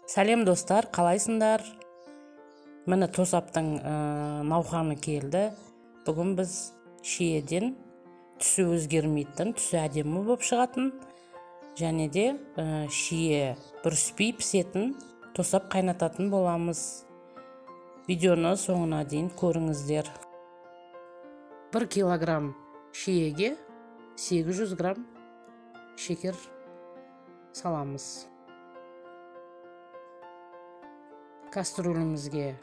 Сәлем достар, қалайсыңдар? Міне тосаптың науқаны келді. Бүгін біз шиеден түсі өзгермейтін, түсі әдемі болып шығатын, және де шие бүріспей пісетін тосап қайнататын боламыз. Видеоны соңына дейін көріңіздер. 1 килограмм шиеге 800 грамм шекер саламыз. Кастрюлемізге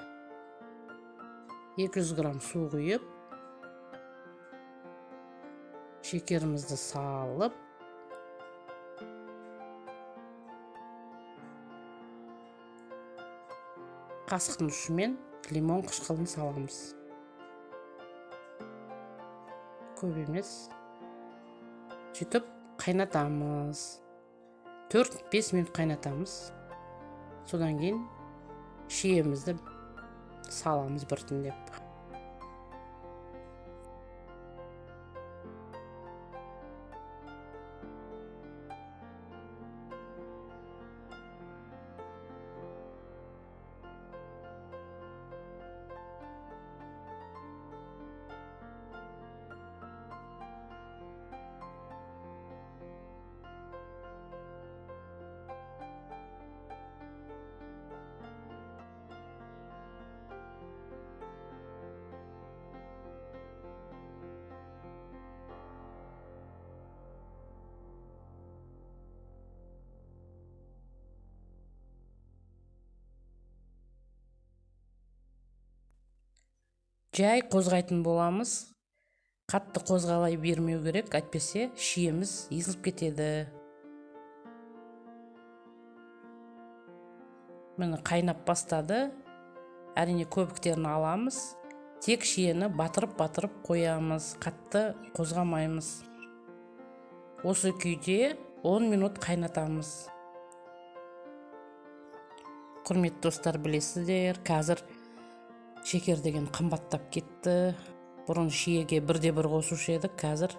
200 грамм су құйып, шекерімізді салып, қасықтың ұшымен лимон қышқылын саламыз. Көп емес. Сөйтіп қайнатамыз. 4-5 минут қайнатамыз. Содан кейін шиемізді саламыз біртіндеп. Жай қозғайтын боламыз. Қатты қозғалай бермеу керек, әйтпесе шиеміз езіліп кетеді. Міне қайнап бастады. Әрине көбіктерін аламыз. Тек шиені батырып қоямыз. Қатты қозғамаймыз. Осы күйде 10 минут қайнатамыз. Құрметті достар, білесіздер, қазір шекер деген қымбаттап кетті. Бұрын шиеге 1-1 қосушы едік, қазір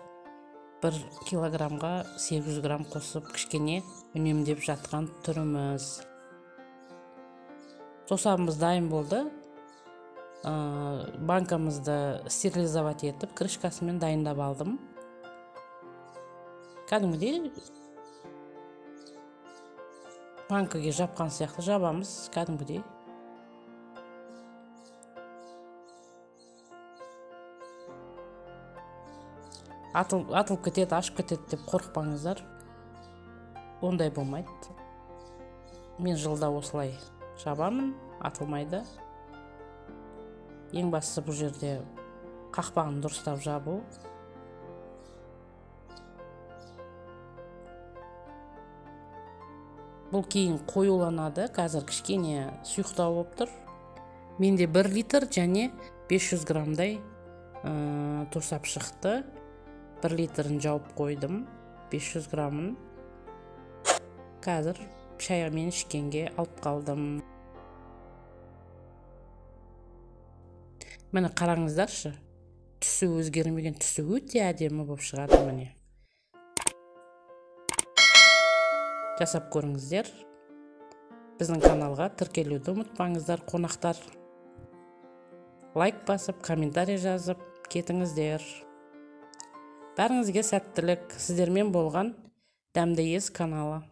1 килограммға 800 грамм қосып кішкене үнемдеп жатқан түріміз. Тосабымыз дайын болды. Банкамызды стерилизовать етіп, крышкасымен дайындап алдым. Кәдімгідей банкаға жапқан сияқты жабамыз, кәдімгідей. Атылып кетеді, ашып кетеді деп қорықпаңыздар. Ондай болмайды. Мен жылда осылай жабамын, атылмайды. Ең бастысы бұл жерде қақпағын дұрыстап жабу. Бұл кейін қоюланады, қазір кішкене сұйықтау болып тұр. Менде 1 литр және 500 граммдай тосап шықты. 1 литрін жауып қойдым, 500 граммын. Қазір шаймен ішкенге алып қалдым. Міне қараңыздаршы, түсі өзгермеген, түсі өте әдемі болып шығады міне. Жасап көріңіздер. Біздің каналға тіркелуді ұмытпаңыздар, қонақтар. Лайк басып, комментарий жазып кетіңіздер. Бәріңізге сәттілік. Сіздермен болған Дәмді ес каналы.